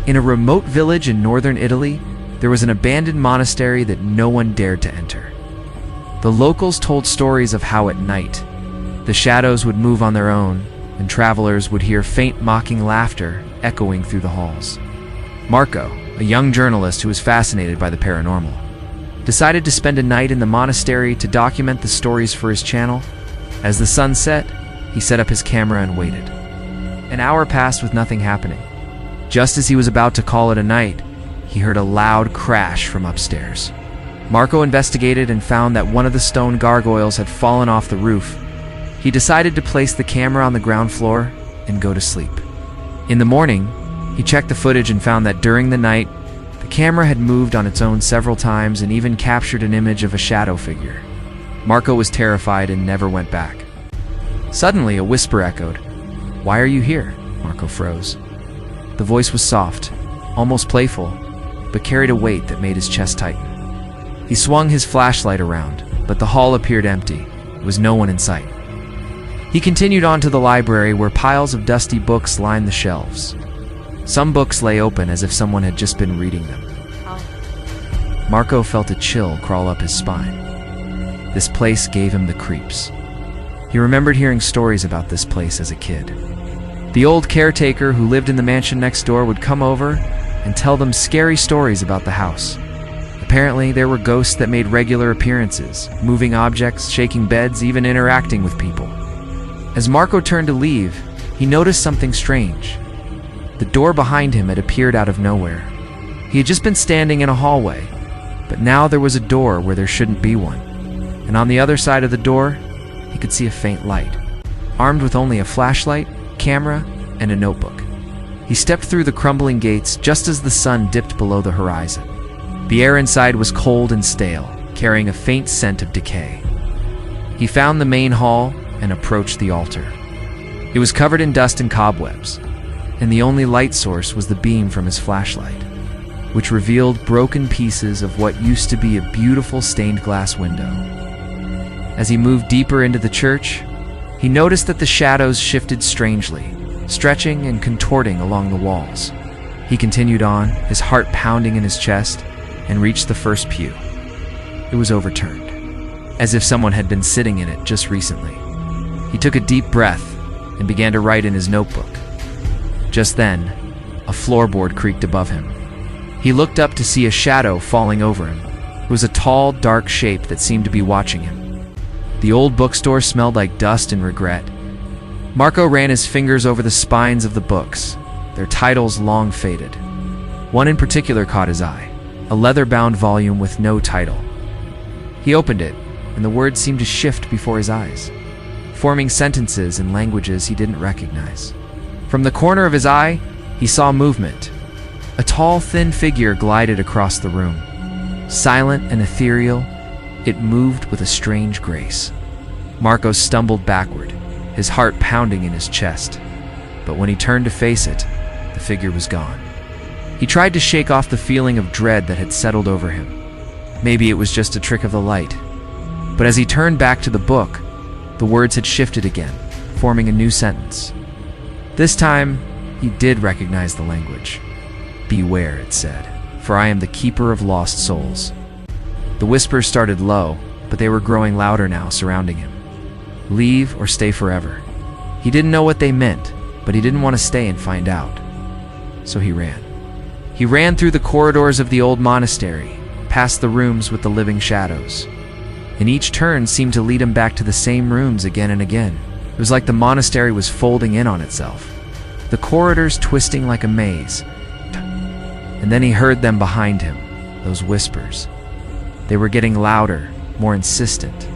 In a remote village in northern Italy, there was an abandoned monastery that no one dared to enter. The locals told stories of how at night, the shadows would move on their own, and travelers would hear faint mocking laughter echoing through the halls. Marco, a young journalist who was fascinated by the paranormal, decided to spend a night in the monastery to document the stories for his channel. As the sun set, he set up his camera and waited. An hour passed with nothing happening. Just as he was about to call it a night, he heard a loud crash from upstairs. Marco investigated and found that one of the stone gargoyles had fallen off the roof. He decided to place the camera on the ground floor and go to sleep. In the morning, he checked the footage and found that during the night, the camera had moved on its own several times and even captured an image of a shadow figure. Marco was terrified and never went back. Suddenly, a whisper echoed. "Why are you here?" Marco froze. The voice was soft, almost playful, but carried a weight that made his chest tighten. He swung his flashlight around, but the hall appeared empty. There was no one in sight. He continued on to the library where piles of dusty books lined the shelves. Some books lay open as if someone had just been reading them. Marco felt a chill crawl up his spine. This place gave him the creeps. He remembered hearing stories about this place as a kid. The old caretaker who lived in the mansion next door would come over and tell them scary stories about the house. Apparently, there were ghosts that made regular appearances, moving objects, shaking beds, even interacting with people. As Marco turned to leave, he noticed something strange. The door behind him had appeared out of nowhere. He had just been standing in a hallway, but now there was a door where there shouldn't be one. And on the other side of the door, he could see a faint light. Armed with only a flashlight, camera, and a notebook, he stepped through the crumbling gates just as the sun dipped below the horizon. The air inside was cold and stale, carrying a faint scent of decay. He found the main hall and approached the altar. It was covered in dust and cobwebs, and the only light source was the beam from his flashlight, which revealed broken pieces of what used to be a beautiful stained glass window. As he moved deeper into the church, he noticed that the shadows shifted strangely, stretching and contorting along the walls. He continued on, his heart pounding in his chest, and reached the first pew. It was overturned, as if someone had been sitting in it just recently. He took a deep breath and began to write in his notebook. Just then, a floorboard creaked above him. He looked up to see a shadow falling over him. It was a tall, dark shape that seemed to be watching him. The old bookstore smelled like dust and regret. Marco ran his fingers over the spines of the books, their titles long faded. One in particular caught his eye, a leather-bound volume with no title. He opened it, and the words seemed to shift before his eyes, forming sentences in languages he didn't recognize. From the corner of his eye, he saw movement. A tall, thin figure glided across the room. Silent and ethereal, it moved with a strange grace. Marco stumbled backward, his heart pounding in his chest. But when he turned to face it, the figure was gone. He tried to shake off the feeling of dread that had settled over him. Maybe it was just a trick of the light. But as he turned back to the book, the words had shifted again, forming a new sentence. This time, he did recognize the language. "Beware," it said, "for I am the keeper of lost souls." The whispers started low, but they were growing louder now, surrounding him. Leave or stay forever. He didn't know what they meant, but he didn't want to stay and find out. So he ran. He ran through the corridors of the old monastery, past the rooms with the living shadows. And each turn seemed to lead him back to the same rooms again and again. It was like the monastery was folding in on itself, the corridors twisting like a maze. And then he heard them behind him, those whispers. They were getting louder, more insistent.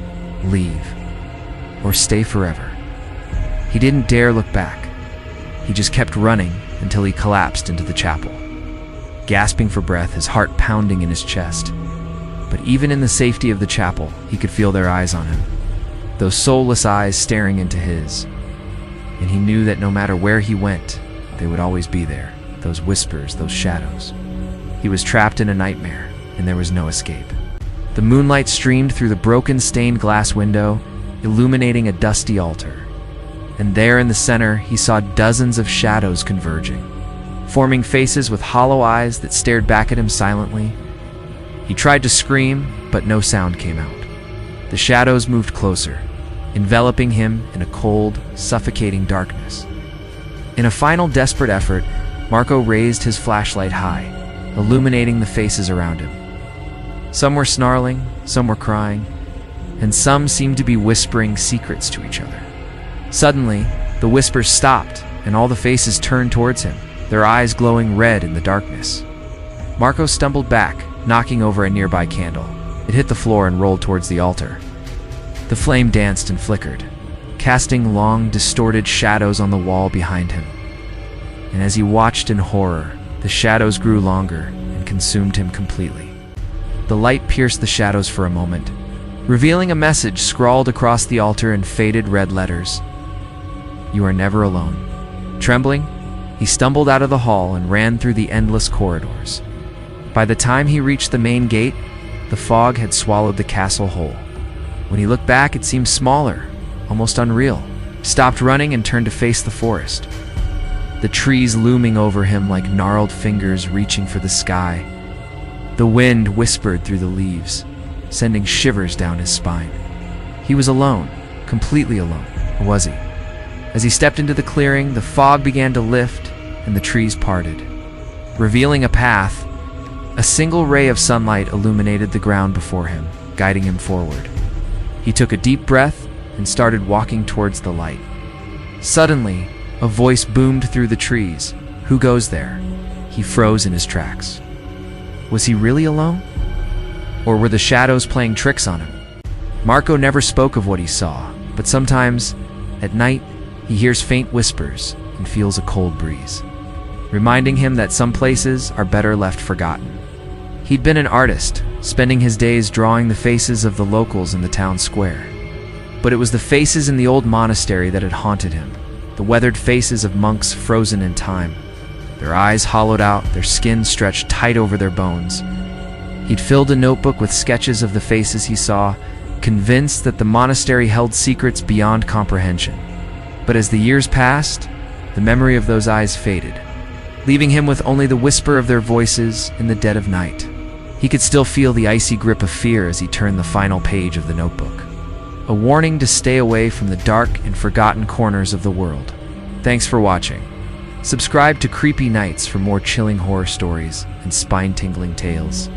Leave. Or stay forever. He didn't dare look back. He just kept running until he collapsed into the chapel, gasping for breath, his heart pounding in his chest. But even in the safety of the chapel, he could feel their eyes on him, those soulless eyes staring into his. And he knew that no matter where he went, they would always be there, those whispers, those shadows. He was trapped in a nightmare, and there was no escape. The moonlight streamed through the broken stained glass window, illuminating a dusty altar. And there in the center, he saw dozens of shadows converging. forming faces with hollow eyes that stared back at him silently. He tried to scream, but no sound came out. The shadows moved closer, enveloping him in a cold, suffocating darkness. In a final desperate effort, Marco raised his flashlight high, illuminating the faces around him. Some were snarling, some were crying, and some seemed to be whispering secrets to each other. Suddenly, the whispers stopped, and all the faces turned towards him, their eyes glowing red in the darkness. Marco stumbled back, knocking over a nearby candle. It hit the floor and rolled towards the altar. The flame danced and flickered, casting long, distorted shadows on the wall behind him. And as he watched in horror, the shadows grew longer and consumed him completely. The light pierced the shadows for a moment, revealing a message scrawled across the altar in faded red letters. "You are never alone." Trembling, he stumbled out of the hall and ran through the endless corridors. By the time he reached the main gate, the fog had swallowed the castle whole. When he looked back, it seemed smaller, almost unreal. He stopped running and turned to face the forest, the trees looming over him like gnarled fingers reaching for the sky. The wind whispered through the leaves, sending shivers down his spine. He was alone, completely alone, or was he? As he stepped into the clearing, the fog began to lift and the trees parted, revealing a path. A single ray of sunlight illuminated the ground before him, guiding him forward. He took a deep breath and started walking towards the light. Suddenly, a voice boomed through the trees. "Who goes there?" He froze in his tracks. Was he really alone? Or were the shadows playing tricks on him? Marco never spoke of what he saw, but sometimes, at night, he hears faint whispers and feels a cold breeze, reminding him that some places are better left forgotten. He'd been an artist, spending his days drawing the faces of the locals in the town square. But it was the faces in the old monastery that had haunted him, the weathered faces of monks frozen in time, their eyes hollowed out, their skin stretched tight over their bones. He'd filled a notebook with sketches of the faces he saw, convinced that the monastery held secrets beyond comprehension. But as the years passed, the memory of those eyes faded, leaving him with only the whisper of their voices in the dead of night. He could still feel the icy grip of fear as he turned the final page of the notebook, a warning to stay away from the dark and forgotten corners of the world. Thanks for watching. Subscribe to Creepy Nights for more chilling horror stories and spine-tingling tales.